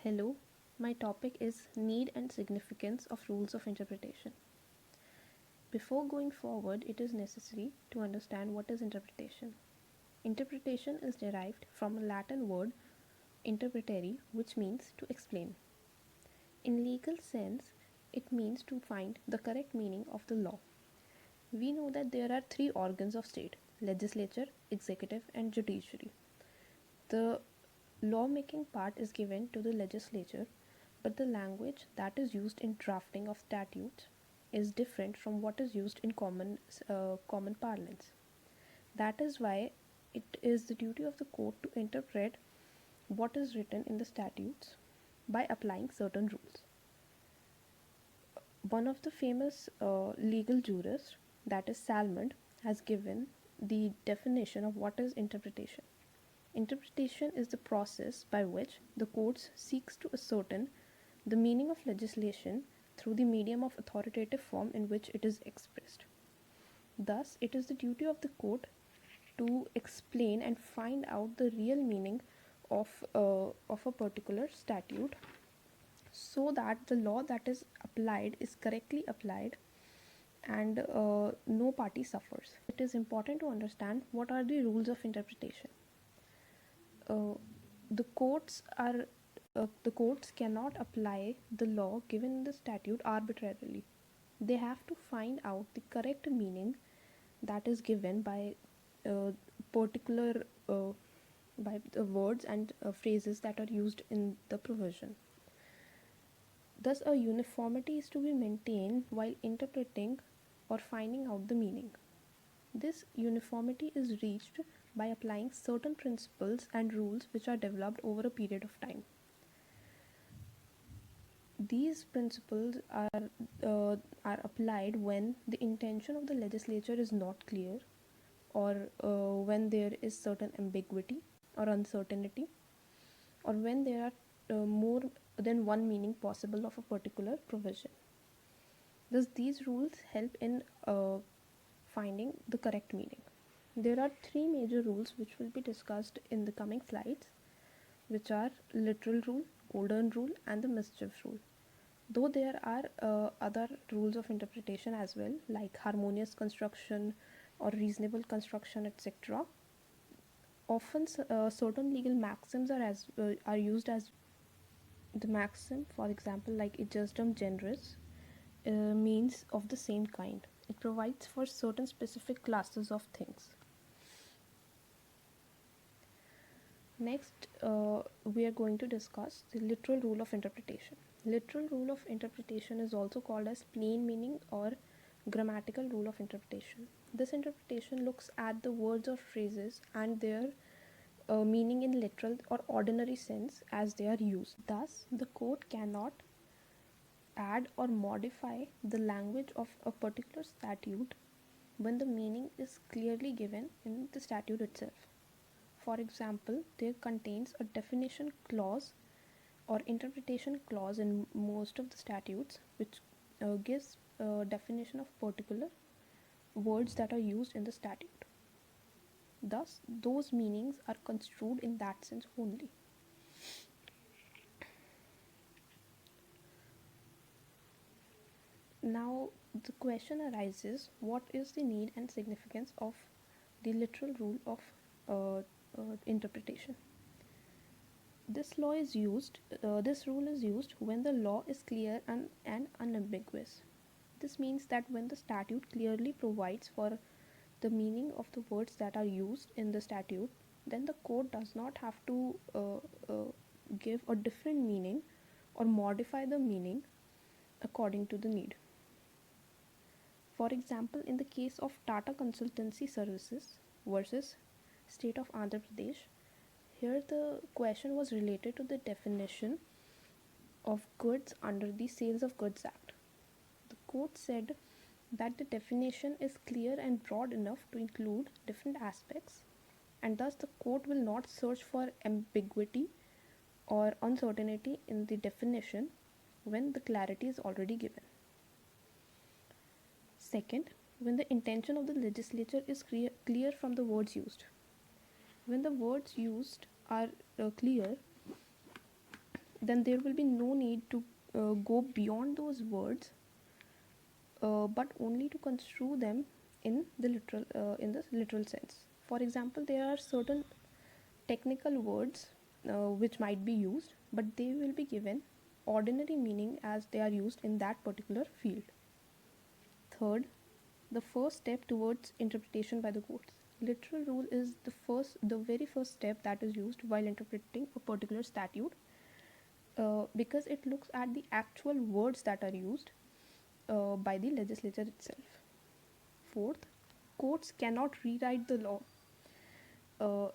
Hello, my topic is Need and Significance of Rules of Interpretation. Before going forward, it is necessary to understand what is interpretation. Interpretation is derived from a Latin word interpretare, which means to explain. In legal sense, it means to find the correct meaning of the law. We know that there are three organs of state: legislature, executive, and judiciary. The lawmaking part is given to the legislature, but the language that is used in drafting of statutes is different from what is used in common parlance. That is why it is the duty of the court to interpret what is written in the statutes by applying certain rules. One of the famous legal jurists, that is Salmond, has given the definition of what is interpretation. Interpretation is the process by which the courts seeks to ascertain the meaning of legislation through the medium of authoritative form in which it is expressed. Thus, it is the duty of the court to explain and find out the real meaning of a particular statute, so that the law that is applied is correctly applied and no party suffers. It is important to understand what are the rules of interpretation. Uh, the courts are the courts cannot apply the law given in the statute arbitrarily. They have to find out the correct meaning that is given by particular by the words and phrases that are used in the provision. Thus, a uniformity is to be maintained while interpreting or finding out the meaning. This uniformity is reached by applying certain principles and rules which are developed over a period of time. These principles are applied when the intention of the legislature is not clear, or when there is certain ambiguity or uncertainty, or when there are more than one meaning possible of a particular provision. Thus, these rules help in finding the correct meaning. There are three major rules which will be discussed in the coming slides, which are literal rule, golden rule, and the mischief rule. Though there are other rules of interpretation as well, like harmonious construction or reasonable construction, etc. Often certain legal maxims are used as the maxim. For example, like ejusdem generis means of the same kind. It provides for certain specific classes of things. Next, we are going to discuss the literal rule of interpretation. Literal rule of interpretation is also called as plain meaning or grammatical rule of interpretation. This interpretation looks at the words or phrases and their meaning in literal or ordinary sense as they are used. Thus, the court cannot add or modify the language of a particular statute when the meaning is clearly given in the statute itself. For example, there contains a definition clause or interpretation clause in most of the statutes, which gives a definition of particular words that are used in the statute. Thus, those meanings are construed in that sense only. Now, the question arises, what is the need and significance of the literal rule of interpretation? This rule is used when the law is clear and unambiguous. This means that when the statute clearly provides for the meaning of the words that are used in the statute, then the court does not have to give a different meaning or modify the meaning according to the need. For example, in the case of Tata Consultancy Services versus State of Andhra Pradesh, here the question was related to the definition of goods under the Sales of Goods Act. The court said that the definition is clear and broad enough to include different aspects, and thus the court will not search for ambiguity or uncertainty in the definition when the clarity is already given. Second, when the intention of the legislature is clear from the words used. When the words used are clear, then there will be no need to go beyond those words, but only to construe them in the literal sense. For example, there are certain technical words which might be used, but they will be given ordinary meaning as they are used in that particular field. Third, the first step towards interpretation by the courts. Literal rule is the very first step that is used while interpreting a particular statute, because it looks at the actual words that are used by the legislature itself. Fourth, courts cannot rewrite the law. Uh,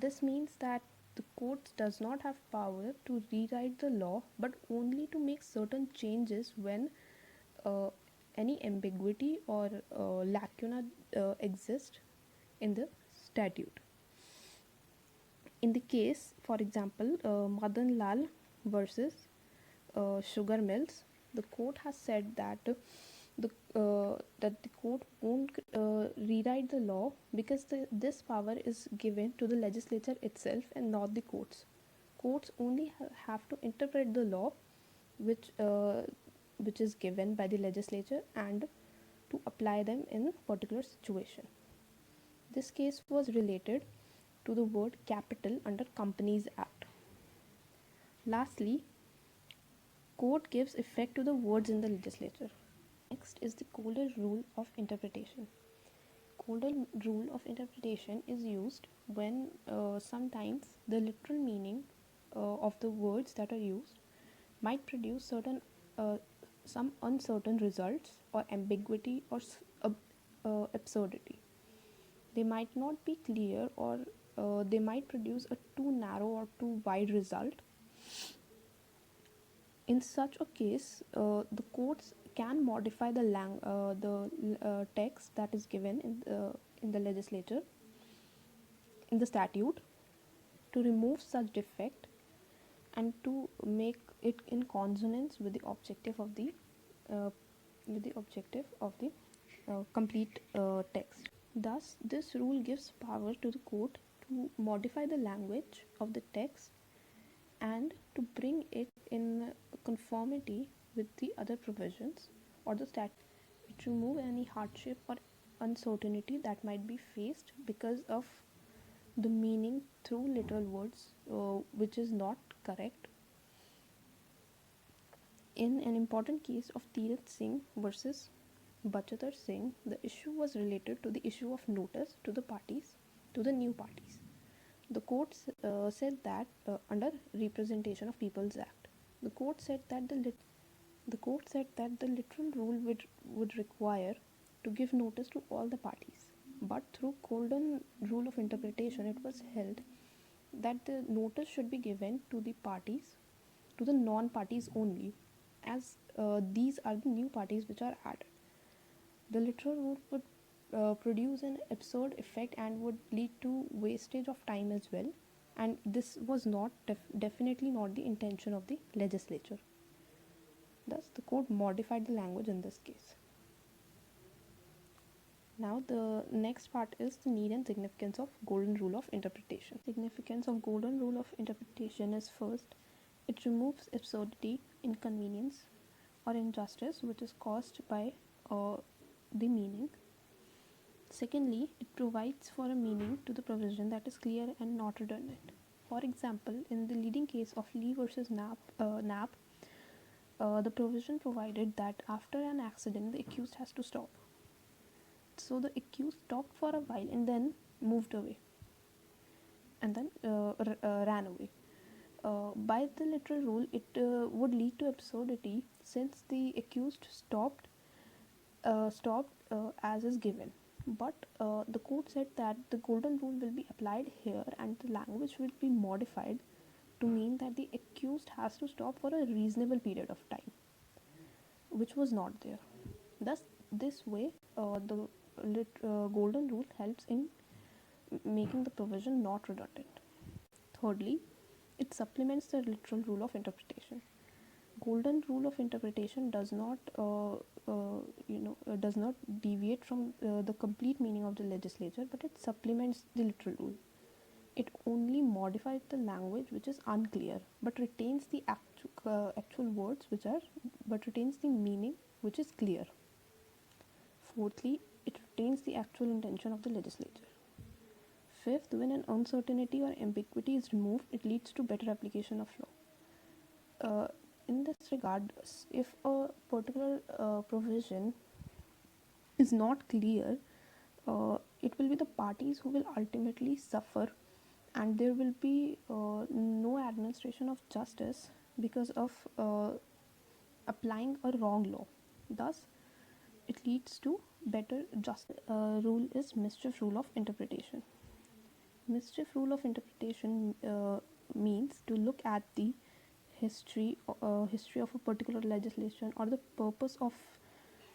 this means that the courts does not have power to rewrite the law, but only to make certain changes when uh, any ambiguity or lacuna exist in the statute. In the case, for example, Madan Lal versus sugar mills, the court has said that the court won't rewrite the law because this power is given to the legislature itself and not the courts. Courts only have to interpret the law which uh, which is given by the legislature and to apply them in particular situation. This case was related to the word capital under Companies Act. Lastly, court gives effect to the words in the legislature. Next is the golden rule of interpretation. Golden rule of interpretation is used when sometimes the literal meaning of the words that are used might produce uh, some uncertain results or ambiguity or absurdity. They might not be clear, or they might produce a too narrow or too wide result. In such a case, the courts can modify the text that is given in the legislature, in the statute, to remove such defect and to make it in consonance with the objective of the uh, complete text. Thus, this rule gives power to the court to modify the language of the text and to bring it in conformity with the other provisions or the statute. It remove any hardship or uncertainty that might be faced because of the meaning through literal words, which is not correct. In an important case of Tirath Singh versus Bachatar Singh, the issue was related to the issue of notice to the parties, to the new parties. The court said that under Representation of People's Act, the court said that the literal rule would require to give notice to all the parties. But through golden rule of interpretation, it was held that the notice should be given to the parties, to the non-parties only, as these are the new parties which are added. The literal rule would produce an absurd effect and would lead to wastage of time as well, and this was not definitely not the intention of the legislature. Thus, the court modified the language in this case. Now, the next part is the need and significance of golden rule of interpretation. Significance of golden rule of interpretation is, first, it removes absurdity, inconvenience, or injustice which is caused by the meaning. Secondly, it provides for a meaning to the provision that is clear and not redundant. For example, in the leading case of Lee versus Knapp, the provision provided that after an accident, the accused has to stop. So the accused stopped for a while and then moved away, and then ran away. By the literal rule, it would lead to absurdity since the accused stopped as is given. But the court said that the golden rule will be applied here and the language will be modified to mean that the accused has to stop for a reasonable period of time, which was not there. Thus, this way, the golden rule helps in making the provision not redundant. Thirdly, it supplements the literal rule of interpretation. Golden rule of interpretation does not does not deviate from the complete meaning of the legislature, but it supplements the literal rule. It only modifies the language which is unclear, but retains the actual words which are, but retains the meaning which is clear. Fourthly, it retains the actual intention of the legislature. Fifth, when an uncertainty or ambiguity is removed, it leads to better application of law. In this regard, if a particular provision is not clear, it will be the parties who will ultimately suffer, and there will be no administration of justice because of applying a wrong law. Thus, it leads to better justice. Rule is mischief rule of interpretation. Mischief rule of interpretation means to look at the history of a particular legislation or the purpose of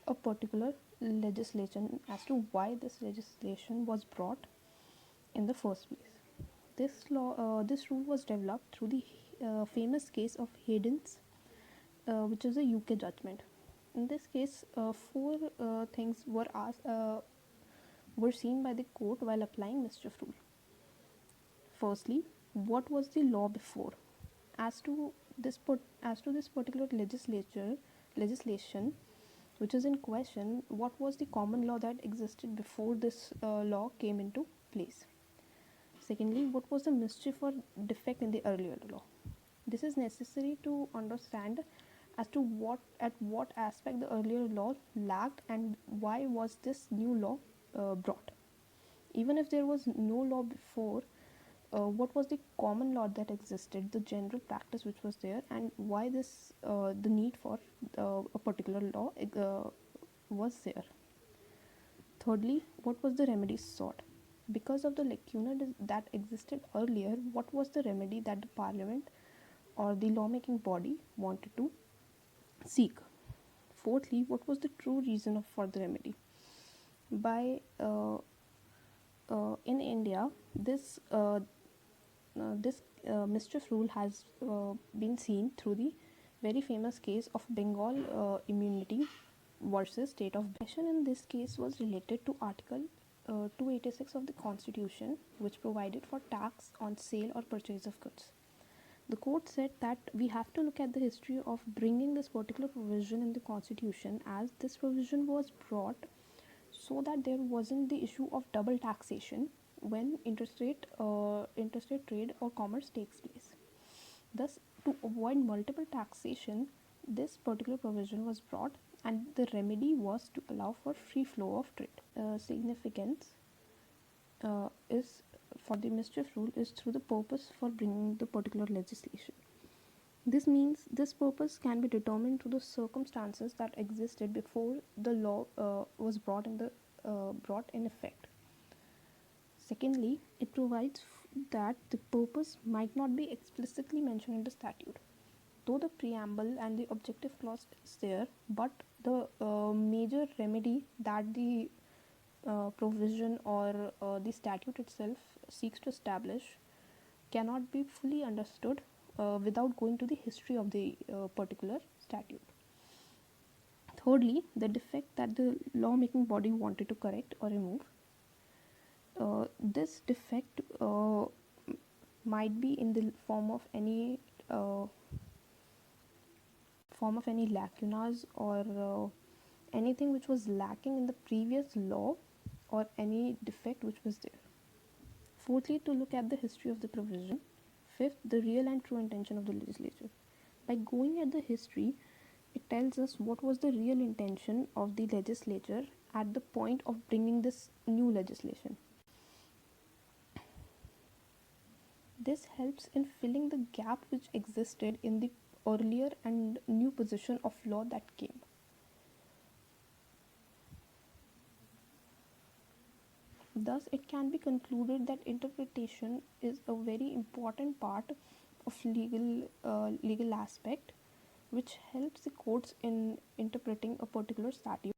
a particular legislation as to why this legislation was brought in the first place. This rule was developed through the famous case of Hayden's, which is a UK judgment. In this case, four things were seen by the court while applying mischief rule. Firstly, what was the law before? As to this particular legislation which is in question, what was the common law that existed before this law came into place? Secondly, what was the mischief or defect in the earlier law? This is necessary to understand as to what aspect the earlier law lacked and why was this new law brought. Even if there was no law before, what was the common law that existed, the general practice which was there, and why the need for a particular law was there. Thirdly, what was the remedy sought? Because of the lacuna that existed earlier, what was the remedy that the parliament or the lawmaking body wanted to seek? Fourthly, what was the true reason for the remedy? In India, this mischief rule has been seen through the very famous case of Bengal immunity versus state of Bengal. In this case was related to Article 286 of the Constitution, which provided for tax on sale or purchase of goods. The court said that we have to look at the history of bringing this particular provision in the Constitution, as this provision was brought so that there wasn't the issue of double taxation when interstate trade or commerce takes place. Thus, to avoid multiple taxation, this particular provision was brought, and the remedy was to allow for free flow of trade. Significance is for the mischief rule is through the purpose for bringing the particular legislation. This means this purpose can be determined through the circumstances that existed before the law was brought in effect. Secondly, it provides that the purpose might not be explicitly mentioned in the statute, though the preamble and the objective clause is there, but the major remedy that the provision or the statute itself seeks to establish cannot be fully understood without going to the history of the particular statute. Thirdly, the defect that the lawmaking body wanted to correct or remove. This defect might be in the form of any lacunas or anything which was lacking in the previous law, or any defect which was there. Fourthly, to look at the history of the provision. Fifth, the real and true intention of the legislature. By going at the history, it tells us what was the real intention of the legislature at the point of bringing this new legislation. This helps in filling the gap which existed in the earlier and new position of law that came. Thus, it can be concluded that interpretation is a very important part of legal aspect, which helps the courts in interpreting a particular statute.